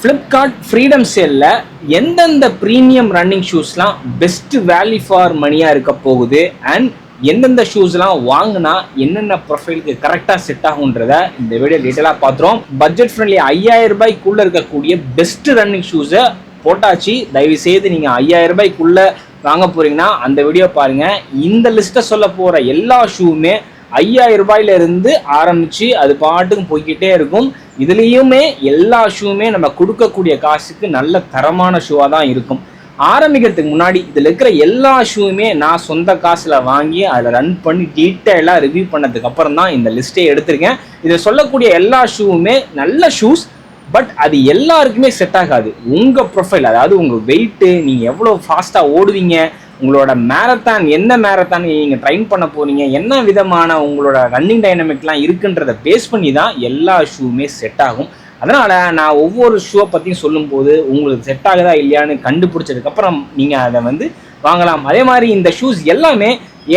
Flipkart freedom சேல்ல எந்தெந்த premium running ஷூஸ்லாம் பெஸ்ட் வேல்யூ ஃபார் மணியாக இருக்க போகுது அண்ட் எந்தெந்த ஷூஸ்லாம் வாங்கினா என்னென்ன ப்ரொஃபைலுக்கு கரெக்டாக செட் ஆகுன்றத இந்த வீடியோ டீட்டெயிலாக பார்த்துரும். பட்ஜெட் ஃப்ரெண்ட்லி 5000 ரூபாய்க்குள்ளே இருக்கக்கூடிய பெஸ்ட் ரன்னிங் ஷூஸை போட்டாச்சு. தயவு செய்து நீங்கள் 5000 ரூபாய்க்குள்ளே வாங்க போகிறீங்கன்னா அந்த வீடியோ பாருங்கள். இந்த லிஸ்ட்டை சொல்ல போகிற எல்லா ஷூவுமே 5000 ரூபாயில இருந்து ஆரம்பிச்சு அது பாட்டுக்கும் போய்கிட்டே இருக்கும். இதுலேயுமே எல்லா ஷூவுமே நம்ம கொடுக்கக்கூடிய காசுக்கு நல்ல தரமான ஷூவாக தான் இருக்கும். ஆரம்பிக்கிறதுக்கு முன்னாடி இதில் இருக்கிற எல்லா ஷூவுமே நான் சொந்த காசில் வாங்கி அதில் ரன் பண்ணி டீட்டெயிலாக ரிவ்யூ பண்ணதுக்கு அப்புறம் தான் இந்த லிஸ்ட்டே எடுத்திருக்கேன். இதில் சொல்லக்கூடிய எல்லா ஷூவுமே நல்ல ஷூஸ், பட் அது எல்லாருக்குமே செட் ஆகாது. உங்கள் ப்ரொஃபைல், அதாவது உங்கள் வெயிட்டு, நீங்கள் எவ்வளோ ஃபாஸ்ட்டாக ஓடுவீங்க, உங்களோட மேரத்தான் என்ன மேரத்தான் நீங்கள் ட்ரைன் பண்ண போறீங்க, என்ன விதமான உங்களோட ரன்னிங் டைனமிக்லாம் இருக்குன்றதை பேஸ் பண்ணி தான் எல்லா ஷூவுமே செட் ஆகும். அதனால் நான் ஒவ்வொரு ஷூவை பற்றியும் சொல்லும்போது உங்களுக்கு செட் ஆகுதா இல்லையான்னு கண்டுபிடிச்சதுக்கப்புறம் நீங்கள் அதை வாங்கலாம். அதே மாதிரி இந்த ஷூஸ் எல்லாமே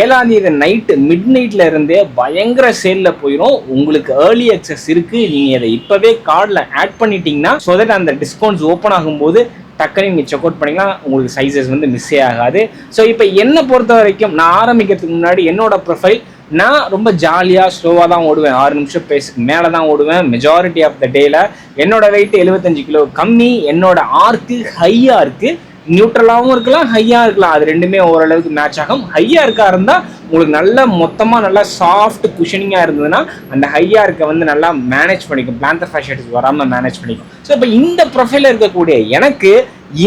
7ஆம் தேதி நைட்டு மிட் நைட்டில் இருந்தே பயங்கர சேலில் போயிடும். உங்களுக்கு ஏர்லி அக்சஸ் இருக்குது. நீங்கள் இதை இப்போவே கார்டில் ஆட் பண்ணிட்டீங்கன்னா ஸோ தட் அந்த டிஸ்கவுண்ட்ஸ் ஓப்பன் ஆகும்போது டக்குனு நீங்கள் செக் அவுட் பண்ணிங்கன்னா உங்களுக்கு சைஸஸ் மிஸ்ஸே ஆகாது. ஸோ இப்போ என்னை பொறுத்த வரைக்கும் நான் ஆரம்பிக்கிறதுக்கு முன்னாடி என்னோட ப்ரொஃபைல், நான் ரொம்ப ஜாலியாக ஸ்லோவாக தான் ஓடுவேன். 6 நிமிஷம் பேஸுக்கு மேலே தான் ஓடுவேன் மெஜாரிட்டி ஆஃப் த டேல. என்னோட வெயிட் 75 கிலோ கம்மி. என்னோட ஆர்க்கு ஹையாக இருக்குது. நியூட்ரலாகவும் இருக்கலாம், ஹையாக இருக்கலாம். அது ரெண்டுமே ஓரளவுக்கு மேட்ச் ஆகும். ஹையாக இருக்கா இருந்தால் உங்களுக்கு நல்ல மொத்தமாக நல்லா சாஃப்ட் குஷனிங்காக இருந்ததுன்னா அந்த ஹையாக இருக்க நல்லா மேனேஜ் பண்ணிக்கும், பிளான்டர் ஃபேஷன்ஸ் வராமல் மேனேஜ் பண்ணிக்கும். ஸோ இப்போ இந்த ப்ரொஃபைலில் இருக்கக்கூடிய எனக்கு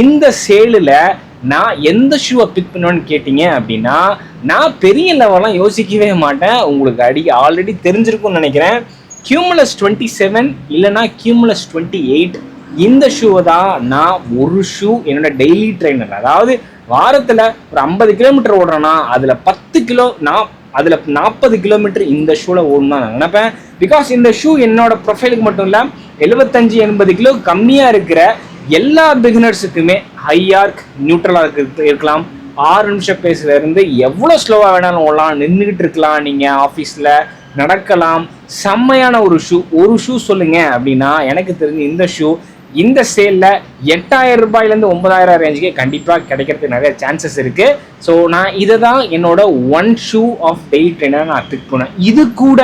இந்த சேலில் நான் எந்த ஷூவை பிக் பண்ணுவேன்னு கேட்டிங்க அப்படின்னா, நான் பெரிய லெவலாம் யோசிக்கவே மாட்டேன். உங்களுக்கு ஆல்ரெடி தெரிஞ்சிருக்கும்னு நினைக்கிறேன். Cumulus 27 இல்லைனா Cumulus 28 இந்த ஷூவை தான் நான் ஒரு ஷூ என்னோட டெய்லி ட்ரெயினர், அதாவது வாரத்தில் ஒரு 50 கிலோமீட்டர் ஓடுறேன்னா அதில் 10 கிலோ நான் அதில் 40 கிலோமீட்டர் இந்த ஷூவில் ஓடணும் தான் நான் நினைப்பேன். பிகாஸ் இந்த ஷூ என்னோட ப்ரொஃபைலுக்கு மட்டும் இல்லை, 75-80 கிலோ கம்மியாக இருக்கிற எல்லா பிகினர்ஸுக்குமே ஹை ஆர்க், நியூட்ரல் ஆர்க் இருக்கலாம். 6 நிமிஷம் பேஸில் இருந்து எவ்வளோ ஸ்லோவாக வேணாலும் ஓடலாம், நின்றுக்கிட்டு இருக்கலாம், நீங்கள் ஆஃபீஸில் நடக்கலாம். செம்மையான ஒரு ஷூ சொல்லுங்க அப்படின்னா எனக்கு தெரிஞ்சு இந்த ஷூ இந்த சேலில் 8000 ரூபாயிலேருந்து 9000 ரேஞ்சுக்கே கண்டிப்பாக கிடைக்கிறதுக்கு நிறைய சான்சஸ் இருக்குது. ஸோ நான் இதை தான் என்னோட one shoe of daily trainer நான் பிக் பண்ணேன். இது கூட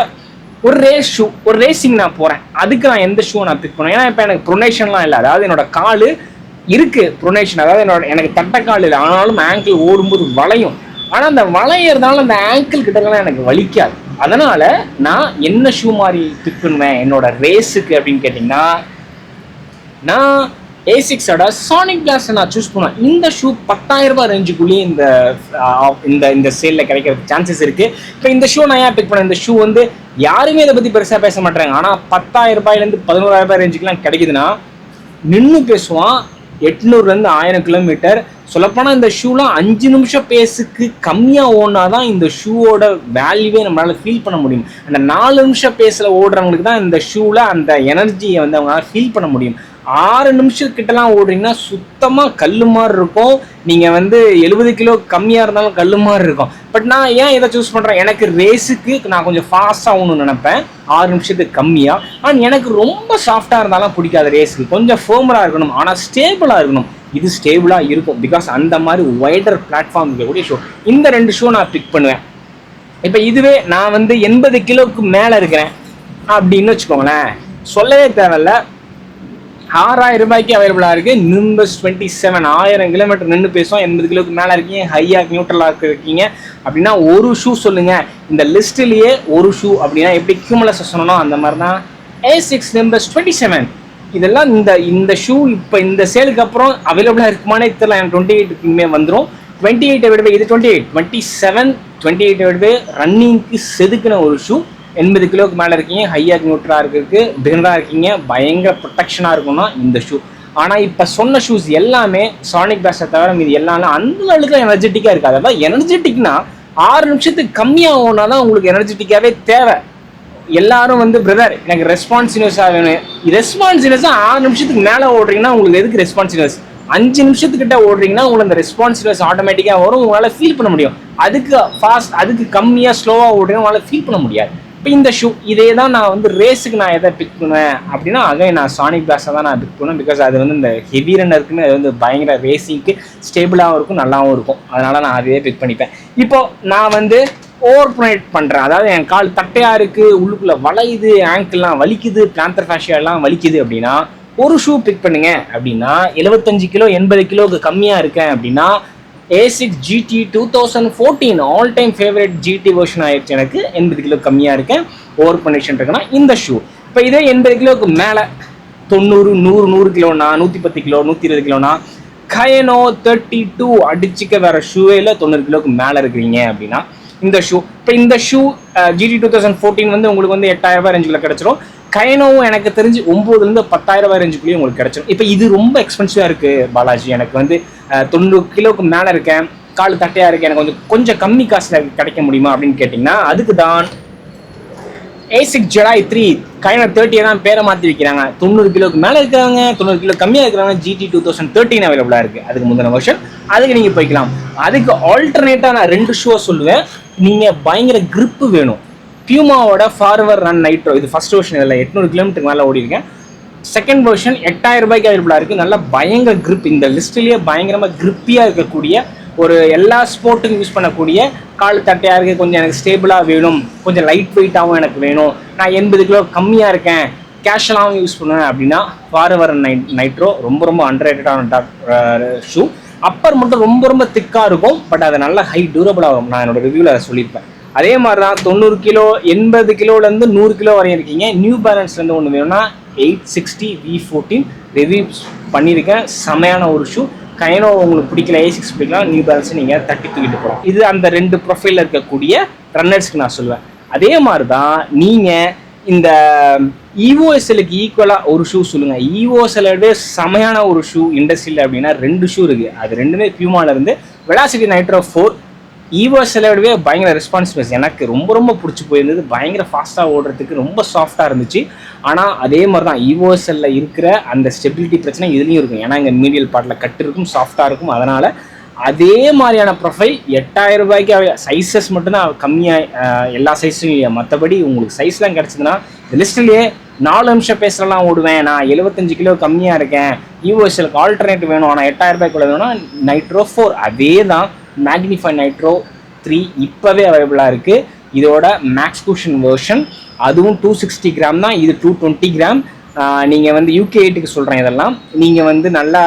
ஒரு ரேஸ் ஷூ, ஒரு ரேசிங் நான் போகிறேன், அதுக்கு நான் எந்த ஷூவை நான் பிக் பண்ணேன். ஏன்னா இப்போ எனக்கு ப்ரொனேஷன்லாம் இல்லை, அதாவது என்னோட கால் இருக்குது ப்ரொனேஷன், அதாவது எனக்கு தட்டைக்கால் இல்லை, ஆனாலும் ஆங்கிள் ஓடும்போது வளையும். ஆனால் அந்த வளையறதுனால அந்த ஆங்கிள் கிட்டலாம் எனக்கு வலிக்காது. அதனால் நான் என்ன ஷூ மாதிரி பிக் பண்ணுவேன் என்னோட ரேஸுக்கு அப்படின்னு கேட்டிங்கன்னா, நான் A6ஓட சானிக் பிளாஸ்ட்டை நான் சூஸ் பண்ணுவேன். இந்த ஷூ 10000 ரூபாய் ரேஞ்சுக்குள்ளேயே இந்த சேலில் கிடைக்கிறதுக்கு சான்சஸ் இருக்குது. இப்போ இந்த ஷூ நான் ஏன் பிக் பண்ணேன், இந்த ஷூ யாருமே இதை பற்றி பெருசாக பேச மாட்டாங்க. ஆனால் 10000 ரூபாயிலேருந்து 11000 ரூபாய் ரேஞ்சுக்குலாம் கிடைக்குதுன்னா நின்று பேசுவான். 800-லேருந்து 1000 கிலோமீட்டர் சொல்லப்போனால் இந்த ஷூலாம் 5 நிமிஷம் பேஸுக்கு கம்மியாக ஓடினா தான் இந்த ஷூவோட வேல்யூவே நம்மளால் ஃபீல் பண்ண முடியும். அந்த 4 நிமிஷம் பேஸில் ஓடுறவங்களுக்கு தான் இந்த ஷூவில் அந்த எனர்ஜியை அவங்களால ஃபீல் பண்ண முடியும். 6 நிமிஷத்துக்கிட்டலாம் ஓடுறீங்கன்னா சுத்தமாக கல் மாதிரி இருக்கும். நீங்கள் 70 கிலோ கம்மியாக இருந்தாலும் கல் மாதிரி இருக்கும். பட் நான் ஏன் இதை சூஸ் பண்ணுறேன், எனக்கு ரேஸுக்கு நான் கொஞ்சம் ஃபாஸ்ட்டாக ஆகணும்னு நினைப்பேன் 6 நிமிஷத்துக்கு கம்மியாக. ஆனால் எனக்கு ரொம்ப சாஃப்டாக இருந்தாலும் பிடிக்காது. ரேஸுக்கு கொஞ்சம் ஃபேமராக இருக்கணும், ஆனால் ஸ்டேபிளாக இருக்கணும். இது ஸ்டேபிளாக இருக்கும். பிகாஸ் அந்த மாதிரி வைடர் பிளாட்ஃபார்ம் இருக்கக்கூடிய ஷூ, இந்த 2 ஷூ நான் பிக் பண்ணுவேன். இப்போ இதுவே நான் 80 கிலோவுக்கு மேலே இருக்கிறேன் அப்படின்னு வச்சுக்கோங்களேன், சொல்லவே தேவையில்ல, 6000 ரூபாய்க்கு அவைலபிளாக இருக்குது. Nimbus 27 1000 கிலோமீட்டர் நின்று பேசுவோம். 80 கிலோவுக்கு மேலே இருக்கீங்க, ஹையாக நியூட்ரலாக இருக்கீங்க அப்படின்னா ஒரு ஷூ சொல்லுங்கள். இந்த லிஸ்ட்லேயே ஒரு ஷூ அப்படின்னா எப்படி Cumulus சொன்னோம் அந்த மாதிரி தான் A6 Nimbus 27. இதெல்லாம் இந்த ஷூ இப்போ இந்த சேலுக்கு அப்புறம் அவைலபிளாக இருக்குமானே தெரியல. எனக்கு 28க்குமே வந்துடும். 28 விடவே இது 27 விடவே ரன்னிங்க்கு செதுக்கின ஒரு ஷூ. 80 கிலோவுக்கு மேலே இருக்கீங்க, ஹையாக நியூட்ரலாக இருக்கிறதுக்கு பிகினராக இருக்கீங்க, பயங்கர ப்ரொடெக்ஷனாக இருக்கும்னா இந்த ஷூ. ஆனால் இப்போ சொன்ன ஷூஸ் எல்லாமே சானிக் பிளாஸ்ட்டை தவிர மீது எல்லாமே அந்த அளவுக்கு எனர்ஜெட்டிக்காக இருக்காது. அதான் எனர்ஜெட்டிக்னா 6 நிமிஷத்துக்கு கம்மியாக ஓடினா தான் உங்களுக்கு எனர்ஜெட்டிக்காகவே தேவை. எல்லாரும் பிரதர் எனக்கு ரெஸ்பான்சிவ்னஸாக வேணும். ரெஸ்பான்சிவ்னஸாக 6 நிமிஷத்துக்கு மேலே ஓடுறீங்கன்னா உங்களுக்கு எதுக்கு ரெஸ்பான்சிவ்னஸ்? 5 நிமிஷத்துக்கிட்ட ஓடுறீங்கன்னா உங்களுக்கு அந்த ரெஸ்பான்சிவ்னஸ் ஆட்டோமேட்டிக்காக வரும், உங்களால் ஃபீல் பண்ண முடியும். அதுக்கு கம்மியாக ஸ்லோவாக ஓடுறீங்கன்னா உங்களால் ஃபீல் பண்ண முடியாது. இப்போ இந்த ஷூ இதே தான் நான் வந்து ரேஸுக்கு நான் எதை பிக் பண்ணுவேன் அப்படின்னா நான் சானிக் பிளாஸ்டை தான் நான் பிக் பண்ணுவேன். பிகாஸ் அது வந்து இந்த ஹெவி ரன்னருக்குன்னு அது வந்து பயங்கர ரேசிங்க்கு ஸ்டேபிளாகவும் இருக்கும், நல்லாவும் இருக்கும். அதனால் நான் அதையே பிக் பண்ணிப்பேன். இப்போ நான் வந்து ஓவர் ப்ரொனேட் பண்ணுறேன், அதாவது என் கால் தட்டையாக இருக்குது, உள்ளுக்குள்ளே வளையுது, ஆங்கிள்லாம் வலிக்குது, பிளான்டர் ஃபேஷியாலாம் வலிக்குது அப்படின்னா ஒரு ஷூ பிக் பண்ணுங்க. அப்படின்னா 75 கிலோ 80 கிலோவுக்கு கம்மியாக இருக்கேன் அப்படின்னா ASICS GT 2014 all time favourite GT version ஆயிடுச்சு. எனக்கு 80 கிலோ கம்மியாக இருக்கேன், ஓவர் ப்ரொனேஷன் இருக்குன்னா இந்த ஷூ. இப்போ இதே 80 கிலோவுக்கு மேலே 90 100 கிலோனா 110 கிலோ 120 கிலோனா கயனோ 32 அடிச்சுக்க வேற ஷூவே இல்லை 90 கிலோவுக்கு மேலே இருக்கிறீங்க அப்படின்னா இந்த ஷூ. இப்போ இந்த ஷூ GT 2014 வந்து உங்களுக்கு வந்து 8000 ரூபாய் ரேஞ்சுக்குள்ள கிடைச்சிரும். கைனோவும் எனக்கு தெரிஞ்சு 9,000 10,000 ரூபாய் ரேஞ்சுக்குள்ளேயும் உங்களுக்கு கிடைச்சிடும். இப்போ இது ரொம்ப எக்ஸ்பென்சிவாக இருக்குது பாலாஜி, எனக்கு வந்து 90 கிலோவுக்கு மேலே இருக்கேன், கால் தட்டையாக இருக்கேன், எனக்கு கொஞ்சம் கம்மி காசில் கிடைக்க முடியுமா அப்படின்னு கேட்டிங்கன்னா அதுக்கு தான் ASICS Jedi 3 கைனோ 30 தான் பேரை மாற்றி வைக்கிறாங்க. 90 கிலோவுக்கு மேலே இருக்கிறாங்க, 90 கிலோ கம்மியாக இருக்கிறாங்க, GT 2013 அவைலபிளாக இருக்குது. அதுக்கு முந்தின வருஷன் அதுக்கு நீங்கள் போய்க்கலாம். அதுக்கு ஆல்டர்னேட்டாக நான் 2 ஷூவை சொல்லுவேன். நீங்கள் பயங்கர கிரிப்பு வேணும், பியூமாவோட ஃபார்வர் ரன் நைட்ரோ, இது ஃபர்ஸ்ட் வெர்ஷன், இதில் 800 கிலோமீட்டருக்கு மேலே ஓடி இருக்கேன். செகண்ட் வெர்ஷன் 8000 ரூபாய்க்கு அவைலபிளாக இருக்குது. நல்லா பயங்கர கிரிப், இந்த லிஸ்ட்லேயே பயங்கரமாக கிரிப்பியாக இருக்கக்கூடிய ஒரு எல்லா ஸ்போர்ட்டுக்கும் யூஸ் பண்ணக்கூடிய, கால் தட்டையாக இருக்குது, கொஞ்சம் எனக்கு ஸ்டேபிளாக வேணும், கொஞ்சம் லைட் வெயிட்டாகவும் எனக்கு வேணும், நான் 80 கிலோ கம்மியாக இருக்கேன், கேஷுவலாகவும் யூஸ் பண்ணுவேன் அப்படின்னா ஃபார்வர் நைட்ரோ ரொம்ப அண்டர்ரேட்டடான ஷூ. அப்பர் மட்டும் ரொம்ப திக்காக இருக்கும், பட் அது நல்லா ஹை டியூரபிளாக வரும். நான் என்னோட ரிவ்யூவில் அதை சொல்லியிருப்பேன். அதே மாதிரி தான் 90 கிலோ 80 கிலோலேருந்து 100 கிலோ வரையும் இருக்கீங்க. நியூ பேலன்ஸ்லேருந்து ஒன்று வேணும்னா 860 V14 ரிவ்யூ பண்ணியிருக்கேன், செமையான ஒரு ஷூ. கைனோ உங்களுக்கு பிடிக்கல, ASICS பிடிக்கலாம், நியூ பேலன்ஸ் நீங்கள் தட்டி தூக்கிட்டு போகலாம். இது அந்த 2 ப்ரொஃபைலில் இருக்கக்கூடிய ரன்னர்ஸ்க்கு நான் சொல்லுவேன். அதே மாதிரி தான் நீங்கள் இந்த EOSLக்கு ஈக்குவலாக ஒரு ஷூ சொல்லுங்கள். EOSLோட செமையான ஒரு ஷூ இண்டஸ்ட்ரியில் அப்படின்னா 2 ஷூ இருக்குது. அது ரெண்டுமே பியூமாலேருந்து வெலாசிட்டி நைட்ரோ 4. EOSLோடவே பயங்கர ரெஸ்பான்சிபிலிட்டி எனக்கு ரொம்ப பிடிச்சி போயிருந்தது. பயங்கர ஃபாஸ்ட்டாக ஓடுறதுக்கு ரொம்ப சாஃப்டாக இருந்துச்சு. ஆனால் அதே மாதிரி தான் EOSL இருக்கிற அந்த ஸ்டெபிலிட்டி பிரச்சனை இதுலேயும் இருக்கும். ஏன்னா இங்கே மீடியல் பார்ட்டில் கட்டு இருக்கும், சாஃப்டாக இருக்கும். அதனால் அதே மாதிரியான ப்ரொஃபைல் 8000 ரூபாய்க்கு சைஸஸ் மட்டும்தான் கம்மியாக, எல்லா சைஸும் இல்லை. மற்றபடி உங்களுக்கு சைஸ்லாம் கிடச்சிதுன்னா இந்த லிஸ்ட்லேயே 4 நிமிஷம் பேசலாம் ஓடுவேன், நான் 75 கிலோ கம்மியாக இருக்கேன், EOSLக்கு ஆல்டர்னேட் வேணும், ஆனால் 8000 ரூபாய்க்குள்ள வேணும்னா நைட்ரோ 4 அதே தான். மேக்னிஃபை நைட்ரோ 3 இப்போவே அவைலபிளாக இருக்குது. இதோட மேக்ஸ் குஷன் வெர்ஷன், அதுவும் 260 கிராம் தான், இது 220 கிராம். நீங்கள் வந்து UK 8க்கு சொல்கிறேன். இதெல்லாம் நீங்கள் வந்து நல்லா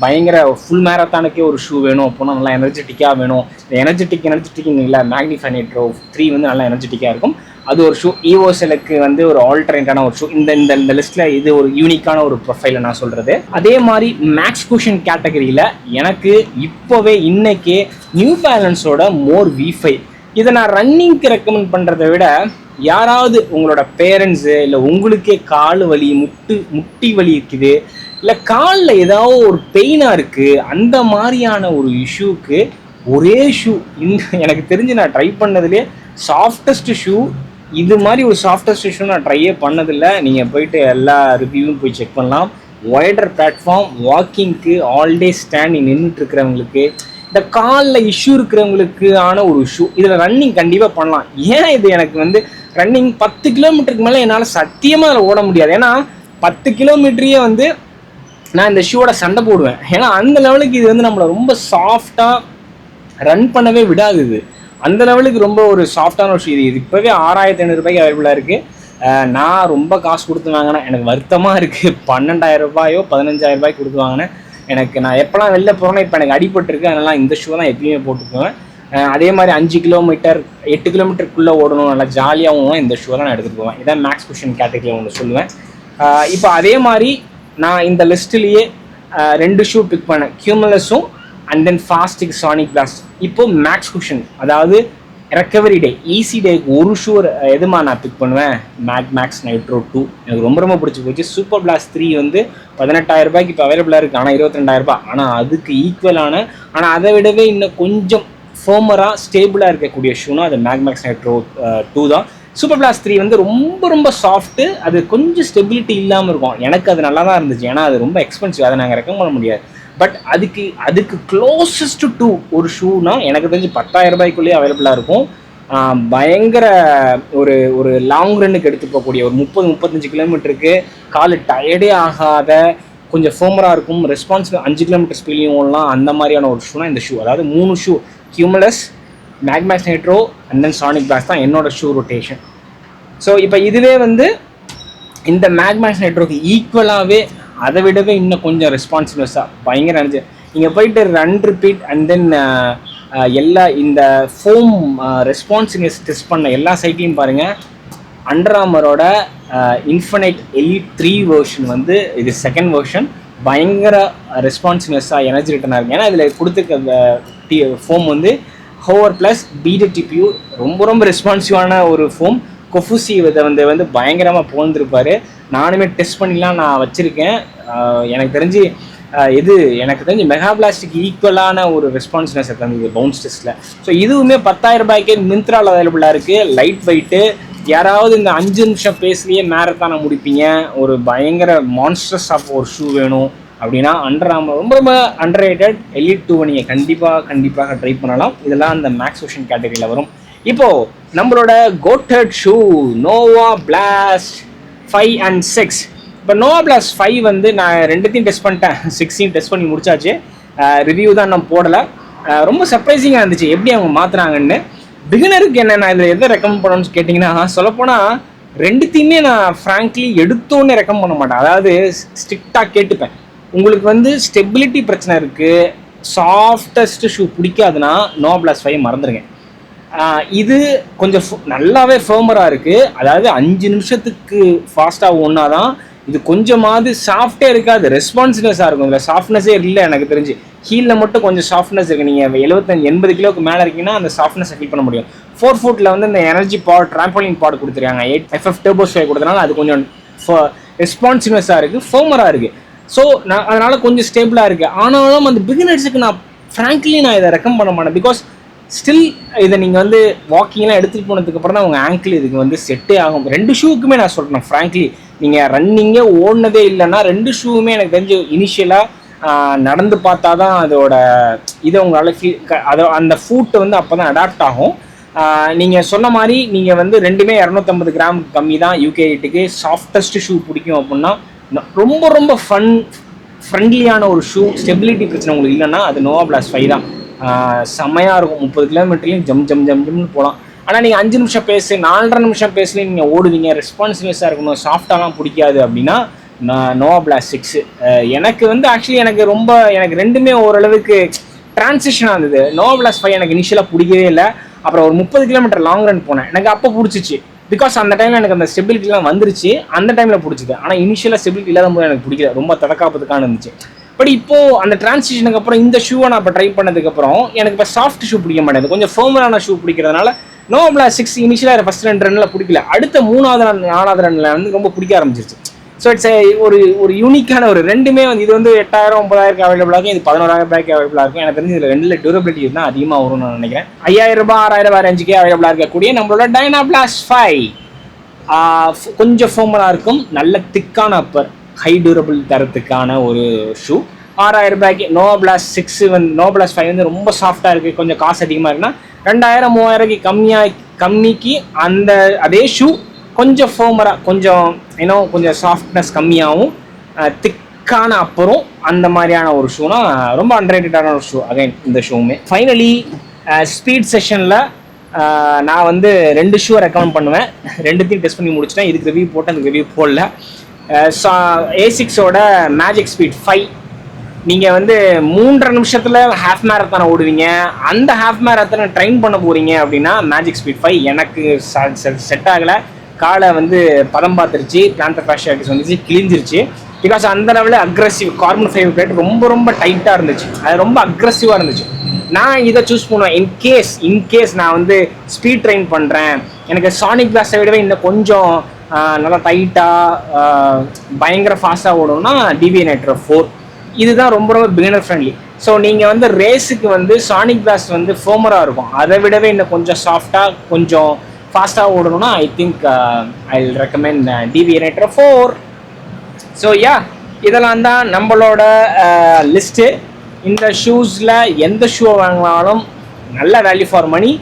பயங்கர ஃபுல் மேரத்தானுக்கே ஒரு ஷூ வேணும் அப்படின்னா நல்லா எனர்ஜெட்டிக்காக வேணும். எனர்ஜெட்டிக்னு இல்லை, மேக்னிஃபை நைட்ரோ 3 வந்து நல்லா எனர்ஜெட்டிக்காக இருக்கும். அது ஒரு ஷூ. EOSLக்கு வந்து ஒரு ஆல்டர்னேட்டான ஒரு ஷூ. இந்த லிஸ்ட்டில் இது ஒரு யூனிக்கான ஒரு ப்ரொஃபைலை நான் சொல்கிறது. அதே மாதிரி மேக்ஸ் குஷன் கேட்டகரியில் எனக்கு இப்போவே இன்னைக்கே நியூ பேலன்ஸோட மோர் V5, இதை நான் ரன்னிங்க்கு ரெக்கமெண்ட் பண்ணுறதை விட யாராவது உங்களோட பேரண்ட்ஸு இல்லை உங்களுக்கே கால் வலி முட்டி வலி இருக்குது, இல்லை காலில் ஏதாவது ஒரு பெயினாக இருக்குது, அந்த மாதிரியான ஒரு இஷ்யூக்கு ஒரே ஷூ எனக்கு தெரிஞ்சு நான் ட்ரை பண்ணதுலேயே சாஃப்டஸ்ட் ஷூ. இது மாதிரி ஒரு சாஃப்டஸ்ட் ஷூ நான் ட்ரையே பண்ணதில்லை. நீங்கள் போயிட்டு எல்லா ரிவ்யூவும் போய் செக் பண்ணலாம். ஒய்டர் பிளாட்ஃபார்ம், வாக்கிங்க்கு, ஆல் டே ஸ்டாண்ட் நின்றுட்டு இருக்கிறவங்களுக்கு, இந்த காலில் இஷ்யூ இருக்கிறவங்களுக்கு ஆன ஒரு ஷூ. இதில் ரன்னிங் கண்டிப்பாக பண்ணலாம். ஏன் இது எனக்கு வந்து ரன்னிங் 10 கிலோமீட்டருக்கு மேலே என்னால் சத்தியமாக அதில் ஓட முடியாது. ஏன்னா 10 கிலோமீட்டரையே வந்து நான் இந்த ஷூவோட சண்டை போடுவேன். ஏன்னா அந்த லெவலுக்கு இது வந்து நம்மளை ரொம்ப சாஃப்டாக ரன் பண்ணவே விடாது. இது அந்த லெவலுக்கு ரொம்ப ஒரு சாஃப்டான ஒரு ஷூ. இது இப்போவே 6500 ரூபாய்க்கு அவைலபிளாக இருக்குது. நான் ரொம்ப காசு கொடுத்து வாங்கினேன், எனக்கு வருத்தமாக இருக்குது. 12000 ரூபாயோ 15000 ரூபாய்க்கு கொடுத்து வாங்கினேன். நான் எப்போலாம் வெளில போகிறேன்னா இப்போ எனக்கு அடிபட்டுருக்கு, அதனால் இந்த ஷூ தான் எப்பயுமே போட்டுக்குவேன். அதே மாதிரி 5 கிலோமீட்டர் 8 கிலோமீட்டருக்குள்ளே ஓடணும், நல்லா ஜாலியாகவும் இந்த ஷூ தான் நான் எடுத்துகிட்டு போவேன். இதான் மேக்ஸ் குஷன் கேட்டகரியில் ஒன்று சொல்லுவேன். இப்போ அதே மாதிரி நான் இந்த லிஸ்ட்லேயே 2 ஷூ பிக் பண்ணேன், கியூமுலஸும் அண்ட் தென் ஃபாஸ்டிக் சானிக் பிளாஸ்ட். இப்போது மேக்ஸ் குஷன், அதாவது ரெக்கவரி டே ஈஸி டேக்கு ஒரு ஷூ எதுமா நான் பிக் பண்ணுவேன், மேக்ஸ் நைட்ரோ 2 எனக்கு ரொம்ப பிடிச்சி போச்சு. சூப்பர் பிளாஸ்ட் 3 வந்து 18000 ரூபாய்க்கு இப்போ அவைலபிளாக இருக்குது, ஆனால் 22000 ரூபாய். ஆனால் அதுக்கு ஈக்குவலான, ஆனால் அதை விடவே இன்னும் கொஞ்சம் ஃபோமராக ஸ்டேபிளாக இருக்கக்கூடிய ஷூனா அது மேக்ஸ் நைட்ரோ 2 தான். சூப்பர் பிளாஸ்ட் 3 வந்து ரொம்ப சாஃப்ட்டு, அது கொஞ்சம் ஸ்டெபிலிட்டி இல்லாமல் இருக்கும். எனக்கு அது நல்லா தான் இருந்துச்சு, ஏன்னா அது ரொம்ப எக்ஸ்பென்சிவ், அதை நாங்கள் ரெக்கமெண்ட் பண்ண முடியாது. பட் அதுக்கு க்ளோசஸ்ட் டு ஒரு ஷூனா எனக்கு தெரிஞ்சு 10000 ரூபாய்க்குள்ளேயே அவைலபிளாக இருக்கும். பயங்கர ஒரு ஒரு லாங் ரன்னுக்கு எடுத்து போகக்கூடிய ஒரு 30-35 கிலோமீட்டருக்கு கால் டயர்டே ஆகாத கொஞ்சம் ஃபோமராக இருக்கும், ரெஸ்பான்ஸ் 5 கிலோமீட்டர் ஸ்பீட்லையும் ஓடலாம், அந்த மாதிரியான ஒரு ஷூனா இந்த ஷூ. அதாவது 3 shoe, Cumulus, MagMax Nitro and then Sonic Blast தான் என்னோட ஷூ ரொட்டேஷன். ஸோ இப்போ இதுவே வந்து இந்த மேக்மேக்ஸ் நைட்ரோக்கு ஈக்குவலாகவே அதை விடவே இன்னும் கொஞ்சம் ரெஸ்பான்சிவ்னஸாக பயங்கர நினச்சி நீங்கள் போயிட்டு ரன் ரிப்பீட் அண்ட் தென் எல்லா இந்த ஃபோம் ரெஸ்பான்சிவ்னஸ் டெஸ்ட் பண்ண எல்லா சைட்லையும் பாருங்கள். அண்டர் ஆர்மரோட இன்ஃபினைட் எலிட் 3 வெர்ஷன் வந்து இது செகண்ட் வெர்ஷன், பயங்கர ரெஸ்பான்சிவ்னஸாக எனர்ஜி ரிட்டர்னாக இருக்குது. ஏன்னா இதில் கொடுத்துருக்க ஃபோம் வந்து ஹோவர் ப்ளஸ் BDTPU ரொம்ப ரொம்ப ரெஸ்பான்சிவான ஒரு ஃபோம். கொஃபுசி இதை வந்து பயங்கரமாக போந்திருப்பார். நானுமே டெஸ்ட் பண்ணிலாம் நான் வச்சுருக்கேன். எனக்கு தெரிஞ்சு மெகா பிளாஸ்டிக் ஈக்குவலான ஒரு ரெஸ்பான்ஸ்னஸ் தந்தது பவுன்ஸ் டெஸ்ட்டில். ஸோ இதுவுமே 10,000 ரூபாய்க்கு மிந்த்ராவில் அவைலபிளாக இருக்குது. லைட் வெயிட்டு, யாராவது இந்த 5 நிமிஷம் பேஸ்லேயே மேரத்தானை முடிப்பீங்க, ஒரு பயங்கர மான்ஸ்டர்ஸ் ஆஃப் ஒரு ஷூ வேணும் அப்படின்னா அண்டர் ஆர்மர் ரொம்ப ரொம்ப அண்டர் ரேட்டட் எலிட் 2 நீங்கள் கண்டிப்பாக ட்ரை பண்ணலாம். இதெல்லாம் அந்த மேக்ஸ் வெர்ஷன் கேட்டகரியில் வரும். இப்போது நம்மளோட coated shoe Nova blast 5 and 6. இப்போ நோவா பிளாஸ்ட் 5 வந்து நான் 2த்தையும் டெஸ்ட் பண்ணிட்டேன், 6ஐயும் டெஸ்ட் பண்ணி முடிச்சாச்சு. ரிவ்யூ தான் நான் போடலை. ரொம்ப சர்ப்ரைசிங்காக இருந்துச்சு எப்படி அவங்க மாற்றுறாங்கன்னு. பிகினருக்கு என்ன நான் இதில் எதை ரெக்கமெண்ட் பண்ணணும்னு கேட்டிங்கன்னா, சொல்லப்போனால் 2த்தையுமே நான் ஃப்ராங்க்லி எடுத்தோன்னே ரெக்கமெண்ட் பண்ண மாட்டேன். அதாவது ஸ்ட்ரிக்டாக கேட்டுப்பேன். உங்களுக்கு வந்து ஸ்டெபிலிட்டி பிரச்சனை இருக்குது, சாஃப்டஸ்ட் ஷூ பிடிக்காதுன்னா நோவா பிளாஸ்ட் 5 மறந்துடுங்க. இது கொஞ்சம் நல்லாவே ஃபேர்மராக இருக்குது. அதாவது 5 நிமிஷத்துக்கு ஃபாஸ்ட்டாக ஒன்றா தான் இது கொஞ்சமாவது சாஃப்டே இருக்காது, ரெஸ்பான்சிவ்னஸாக இருக்கும். இதில் சாஃப்ட்னஸே இல்லை எனக்கு தெரிஞ்சு. ஹீலில் மட்டும் கொஞ்சம் சாஃப்ட்னஸ் இருக்குது. நீங்கள் 75-80 கிலோக்கு மேலே இருக்கீங்கன்னா அந்த சாஃப்ட்னஸை ஃபீல் பண்ண முடியும். 4 ஃபுட்டில் வந்து இந்த எனர்ஜி பாட், ட்ராம்போலின் பாட் கொடுத்துருக்காங்க. 8FF டர்போ ஸ்ட்ரைக் கொடுத்தனால அது கொஞ்சம் ரெஸ்பான்சிவ்னஸாக இருக்குது, ஃபேர்மராக இருக்குது. ஸோ நான் அதனால் கொஞ்சம் ஸ்டேபிளாக இருக்குது. ஆனாலும் அந்த பிகினர்ஸுக்கு நான் ஃப்ராங்க்லி இதை ரெக்கமெண்ட் பண்ண மாட்டேன். பிகாஸ் ஸ்டில் இதை நீங்கள் வந்து வாக்கிங்லாம் எடுத்துகிட்டு போனதுக்கப்புறம் தான் உங்கள் ஆங்கிள் இதுக்கு வந்து செட்டே ஆகும். 2 ஷூக்குமே நான் சொல்கிறேன் ஃப்ராங்க்லி, நீங்கள் ரன்னிங்கே ஓடினதே இல்லைன்னா 2 ஷூவுமே எனக்கு தெரிஞ்சு இனிஷியலாக நடந்து பார்த்தா தான் அதோட இதை உங்களால் அந்த ஃபூட்டை வந்து அப்போ தான் அடாப்ட் ஆகும். நீங்கள் சொன்ன மாதிரி நீங்கள் வந்து 2மே 250 கிராம் கம்மி தான் UK ரேட்டுக்கு. சாஃப்டஸ்ட் ஷூ பிடிக்கும் அப்படின்னா ரொம்ப ரொம்ப ஃப்ரெண்ட்லியான ஒரு ஷூ, ஸ்டெபிலிட்டி பிரச்சனை உங்களுக்கு இல்லைன்னா அது நோவா பிளாஸ்ட் 5 தான். செம்மையாக இருக்கும். 30 கிலோமீட்டர்லையும் ஜம்னு போகலாம். ஆனால் நீங்கள் 5 நிமிஷம் பேசு, 4.5 நிமிஷம் பேஸ்லேயும் நீங்கள் ஓடுவீங்க, ரெஸ்பான்சிவ்னஸாக இருக்கணும், சாஃப்டாலாம் பிடிக்காது அப்படின்னா நோவா பிளாஸ்ட் 6. எனக்கு வந்து ஆக்சுவலி எனக்கு 2மே ஓரளவுக்கு ட்ரான்சிஷனாக இருந்தது. நோவா பிளாஸ்ட் 5 எனக்கு இனிஷியலாக பிடிக்கவே இல்லை. அப்புறம் ஒரு 30 கிலோமீட்டர் லாங் ரன் போனேன், எனக்கு அப்போ பிடிச்சிச்சு. பிகாஸ் அந்த டைமில் எனக்கு அந்த ஸ்டெபிலிட்டிலாம் வந்துருச்சு, அந்த டைமில் பிடிச்சிது. ஆனால் இனிஷியலாக ஸ்டெபிலிட்டி இல்லாத போது எனக்கு பிடிக்கல, ரொம்ப தடக்காப்பதுக்கான இருந்துச்சு. பட் இப்போது அந்த டிரான்சிஷனுக்கு அப்புறம் இந்த ஷூவை நான் இப்போ ட்ரை பண்ணதுக்கப்புறம் எனக்கு இப்போ சாஃப்ட் ஷூ பிடிக்க மாட்டேங்குது, கொஞ்சம் ஃபேர்மரான ஷூ பிடிக்கிறதுனால நோவா பிளாஸ்ட் 6 இனிஷியலாக ஃபஸ்ட் 2 ரன்னில் பிடிக்கல, அடுத்த 3வது ரன் 4வது ரன்னில் வந்து ரொம்ப பிடிக்க ஆரம்பிச்சிருச்சு. ஸோ இட்ஸ் ஒரு யூனிக்கான ஒரு 2மே வந்து இது வந்து 8,000-9,000 அவைலபிளாக இருக்கும், இது 11,000 ரூபாய்க்கு அவைலபிளாக இருக்கும். எனக்கு தெரிஞ்சு இதில் 2ல் டியூரபிலிட்டி இருந்தால் அதிகமாக வரும்னு நான் நினைக்கிறேன். 5,000 ரூபாய் 6,000 ரேஞ்சுக்கே அவைலபிளாக இருக்கக்கூடிய நம்மளோட டைனா பிளாஸ்ட் 5 கொஞ்சம் ஃபேர்மராக இருக்கும், நல்ல திக்கான அப்பர், ஹை டியூரபிள் தரத்துக்கான ஒரு ஷூ. 6,000 ரூபாய்க்கு. நோவா பிளாஸ்ட் 6 வந்து நோவா பிளாஸ்ட் 5 வந்து ரொம்ப சாஃப்டாக இருக்குது, கொஞ்சம் காசு அதிகமாக இருக்குன்னா 2,000-3,000 கம்மிக்கு அந்த அதே ஷூ கொஞ்சம் ஃபேர்மராக, கொஞ்சம் சாஃப்ட்னஸ் கம்மியாகவும் திக்கான அப்புறம் அந்த மாதிரியான ஒரு ஷூனா ரொம்ப அண்டர்ரேட்டடான ஒரு ஷூ. அகைன் இந்த ஷூவுமே ஃபைனலி ஸ்பீட் செஷனில் நான் வந்து 2 ஷூவை ரெக்கமெண்ட் பண்ணுவேன். 2த்தையும் டெஸ்ட் பண்ணி முடிச்சிட்டேன். இதுக்கு ரிவ்யூ போட்டேன், அந்த ரிவ்யூ போடல. A6ஓட மேஜிக் ஸ்பீட் 5 நீங்கள் வந்து 3.5 நிமிஷத்தில் ஹாஃப் மேரத்தானை ஓடுவீங்க, அந்த ஹாஃப் மேரத்தானை ட்ரெயின் பண்ண போகிறீங்க அப்படின்னா மேஜிக் ஸ்பீட் 5 எனக்கு செட் ஆகலை. காலை வந்து பதம் பார்த்துருச்சு, பிளான்டர் ஃபேஷியாட்டிஸ் வந்துச்சு, கிழிஞ்சிருச்சு. பிகாஸ் அந்த லெவலில் அக்ரெசிவ் கார்பன் ஃபைபர் பிளேட் ரொம்ப ரொம்ப டைட்டாக இருந்துச்சு, அது ரொம்ப அக்ரெசிவாக இருந்துச்சு. நான் இதை சூஸ் பண்ணுவேன் இன்கேஸ் நான் வந்து ஸ்பீட் ட்ரெயின் பண்ணுறேன், எனக்கு சானிக் பிளாஸ்ட்டை விடவே இன்னும் கொஞ்சம் நல்லா டைட்டாக பயங்கர ஃபாஸ்ட்டாக ஓடணும்னா டிவிஏ நைட்ரோ 4 இதுதான் ரொம்ப ரொம்ப பிகினர் ஃப்ரெண்ட்லி. ஸோ நீங்கள் வந்து ரேஸுக்கு வந்து சானிக் பிளாஸ்ட் வந்து ஃபேர்மராக இருக்கும், அதை விடவே இன்னும் கொஞ்சம் சாஃப்டாக கொஞ்சம் ஃபாஸ்ட்டாக ஓடணும்னா I think I will recommend Deviate Nitro 4. So இதெல்லாம் தான் நம்மளோட லிஸ்ட்டு. இந்த ஷூஸில் எந்த ஷூ வாங்கினாலும் நல்ல வேல்யூ ஃபார் மணி.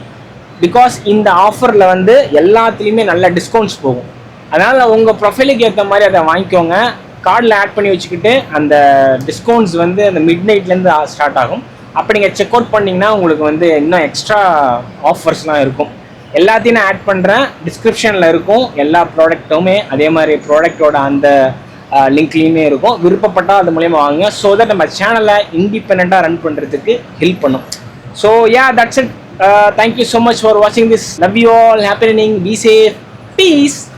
பிகாஸ் இந்த ஆஃபரில் வந்து எல்லாத்துலேயுமே நல்ல டிஸ்கவுண்ட்ஸ் போகும். அதனால் உங்கள் ப்ரொஃபைலுக்கு ஏற்ற மாதிரி அதை வாங்கிக்கோங்க. கார்டில் ஆட் பண்ணி வச்சுக்கிட்டு அந்த டிஸ்கவுண்ட்ஸ் வந்து அந்த மிட் நைட்லேருந்து ஸ்டார்ட் ஆகும். அப்போ நீங்கள் செக் அவுட் பண்ணிங்கன்னா உங்களுக்கு வந்து இன்னும் எக்ஸ்ட்ரா ஆஃபர்ஸ்லாம் இருக்கும். எல்லாத்தையும் நான் ஆட் பண்ணுறேன், டிஸ்கிரிப்ஷனில் இருக்கும் எல்லா ப்ராடக்ட்டுமே. அதே மாதிரி ப்ராடக்டோட அந்த லிங்க்லேயுமே இருக்கும். விருப்பப்பட்டால் அது மூலயமா வாங்க. ஸோ தட் நம்ம சேனலை இண்டிபெண்ட்டாக ரன் பண்ணுறதுக்கு ஹெல்ப் பண்ணும். So yeah, that's it. Thank you so much for watching this. Love you all. Happy evening. Be safe. Peace.